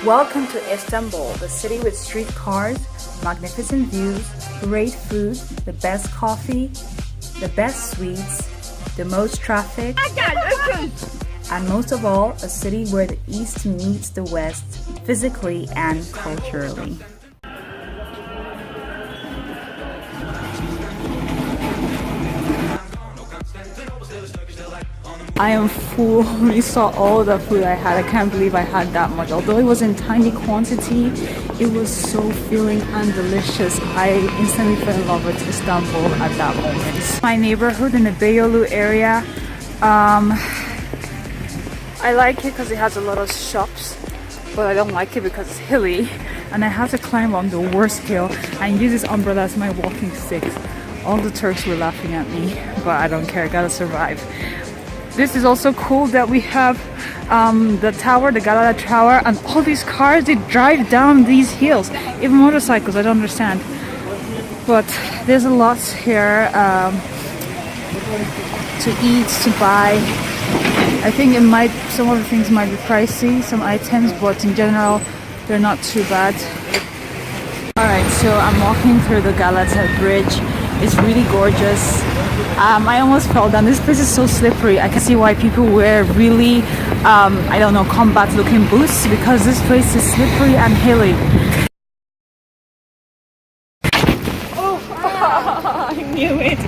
Welcome to Istanbul, the city with street cars, magnificent views, great food, the best coffee, the best sweets, the most traffic, and most of all, a city where the East meets the West physically and culturally. I am full. We saw all the food I had. I can't believe I had that much. Although it was in tiny quantity, it was so filling and delicious. I instantly fell in love with Istanbul at that moment. My neighborhood in the Beyoğlu area, I like it because it has a lot of shops, but I don't like it because it's hilly and I have to climb on the worst hill and use this umbrella as my walking stick. All the Turks were laughing at me, but I don't care, I gotta survive. This is also cool that we have the tower, the Galata Tower, and all these cars, they drive down these hills. Even motorcycles, I don't understand. But there's a lot here to eat, to buy. I think some of the things might be pricey, some items, but in general, they're not too bad. Alright, so I'm walking through the Galata Bridge. It's really gorgeous. I almost fell down. This place is so slippery. I can see why people wear really, I don't know, combat looking boots, because this place is slippery and hilly. Oh, I knew it.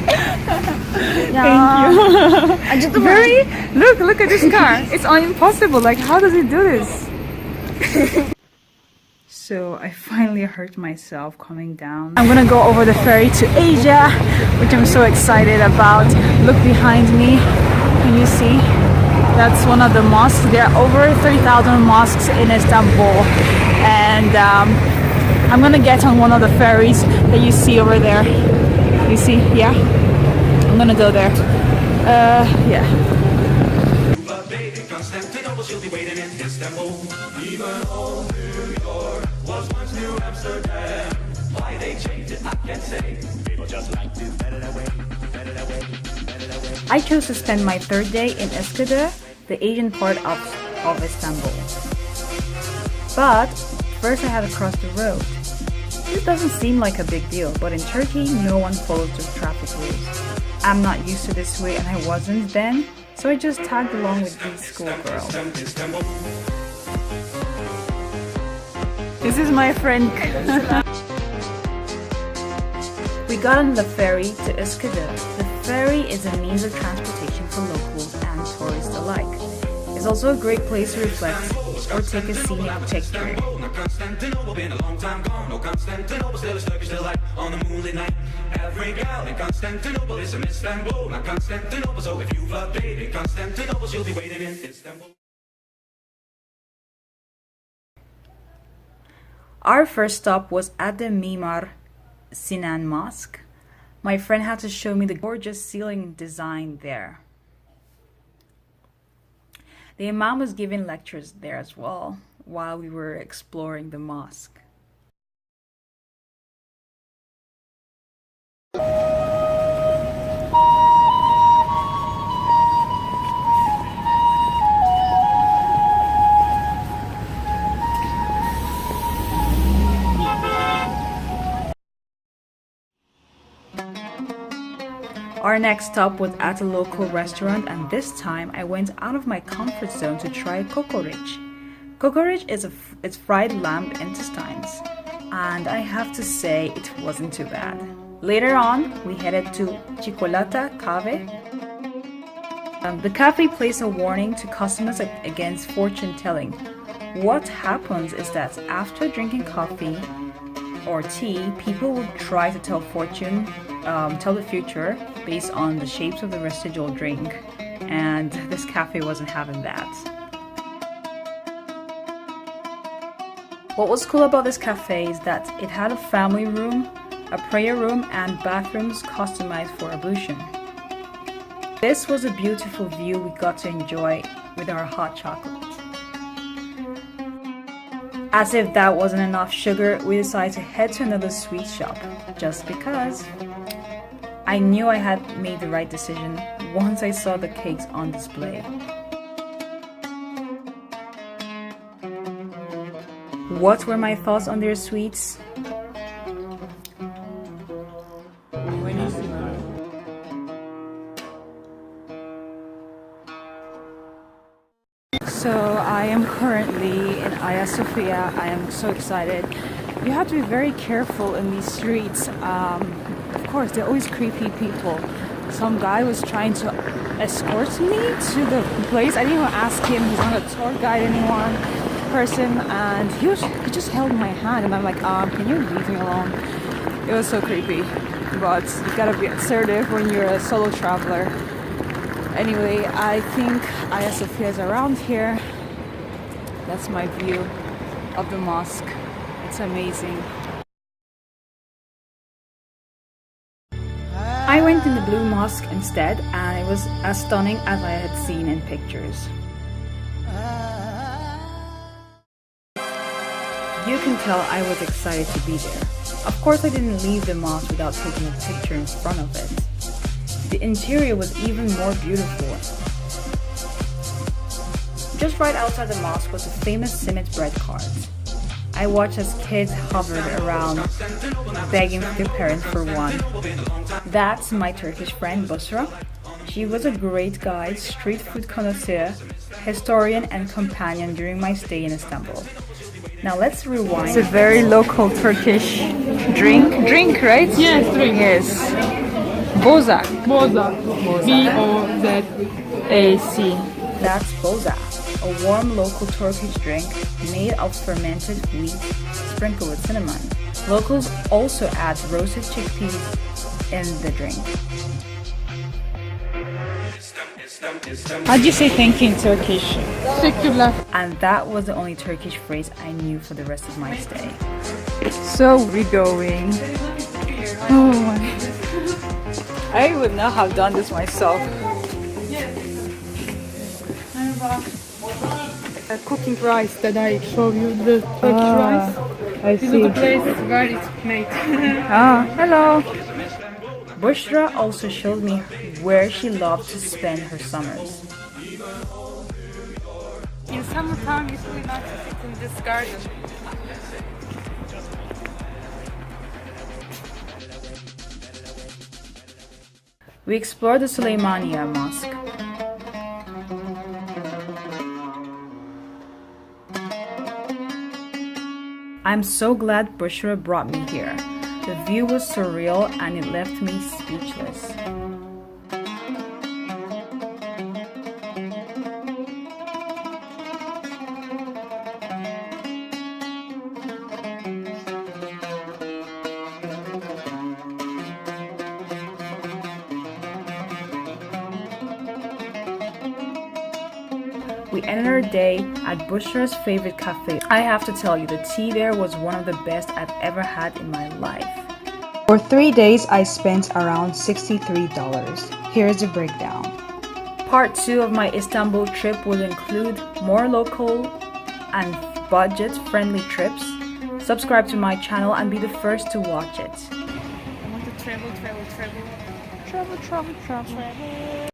Thank you. Very, look at this car. It's impossible. Like, how does it do this? So I finally hurt myself coming down. I'm gonna go over the ferry to Asia, which I'm so excited about. Look behind me. Can you see? That's one of the mosques. There are over 30,000 mosques in Istanbul. And I'm gonna get on one of the ferries that you see over there. You see? Yeah? I'm gonna go there. Yeah. Why they changed it, I can't say. People just like to better that way, better that way, better that way. I chose to spend my third day in Üsküdar, the Asian part of Istanbul. But first I had to cross the road. This doesn't seem like a big deal, but in Turkey, no one follows the traffic rules. I'm not used to this way and I wasn't then, so I just tagged along with these schoolgirls. This is my friend. We got on the ferry to Üsküdar. The ferry is a means of transportation for locals and tourists alike. It's also a great place to reflect or take a scenic picture. Every gal in Constantinople is in Istanbul, not Constantinople. So if you've a date in Constantinople, she'll be waiting in Istanbul. Our first stop was at the Mimar Sinan Mosque. My friend had to show me the gorgeous ceiling design there. The Imam was giving lectures there as well while we were exploring the mosque. Our next stop was at a local restaurant, and this time I went out of my comfort zone to try kokoreç. Kokoreç is it's fried lamb intestines, and I have to say it wasn't too bad. Later on, we headed to Çikolata Cafe. The cafe placed a warning to customers against fortune telling. What happens is that after drinking coffee or tea, people will try to tell tell the future based on the shapes of the residual drink, and this cafe wasn't having that. What was cool about this cafe is that it had a family room, a prayer room, and bathrooms customized for ablution. This was a beautiful view we got to enjoy with our hot chocolate. As if that wasn't enough sugar, we decided to head to another sweet shop, just because. I knew I had made the right decision once I saw the cakes on display. What were my thoughts on their sweets? So I am currently in Hagia Sophia. I am so excited. You have to be very careful in these streets. Of course, they're always creepy people. Some guy was trying to escort me to the place. I didn't even ask him. He's not a tour guide, anyone person, and he just held my hand, and I'm like, can you leave me alone? It was so creepy, but you gotta be assertive when you're a solo traveler. Anyway, I think Hagia Sophia is around here. That's my view of the mosque. It's amazing. I went in the blue mosque instead, and it was as stunning as I had seen in pictures. You can tell I was excited to be there. Of course, I didn't leave the mosque without taking a picture in front of it. The interior was even more beautiful. Just right outside the mosque was a famous simit bread cart. I watched as kids hovered around, begging their parents for one. That's my Turkish friend Busra. She was a great guide, street food connoisseur, historian and companion during my stay in Istanbul. Now let's rewind. It's a very local Turkish drink, right? Yes, drink. Yes. Boza. B-O-Z-A-C. That's boza, a warm local Turkish drink made of fermented wheat sprinkled with cinnamon. Locals also add roasted chickpeas in the drink. How do you say thank you in Turkish? Teşekkürler. And that was the only Turkish phrase I knew for the rest of my stay. So we're going. Oh my. I would not have done this myself. Cooking rice that I show you, the Turkish rice. I This is the place where it's made. Hello. Bushra also showed me where she loved to spend her summers. In summertime, it's really nice to sit in this garden. We explored the Süleymaniye Mosque. I'm so glad Bushra brought me here. The view was surreal and it left me speechless. We ended our day at Bushra's favorite cafe. I have to tell you, the tea there was one of the best I've ever had in my life. For 3 days, I spent around $63. Here's the breakdown. Part 2 of my Istanbul trip will include more local and budget-friendly trips. Subscribe to my channel and be the first to watch it. I want to travel.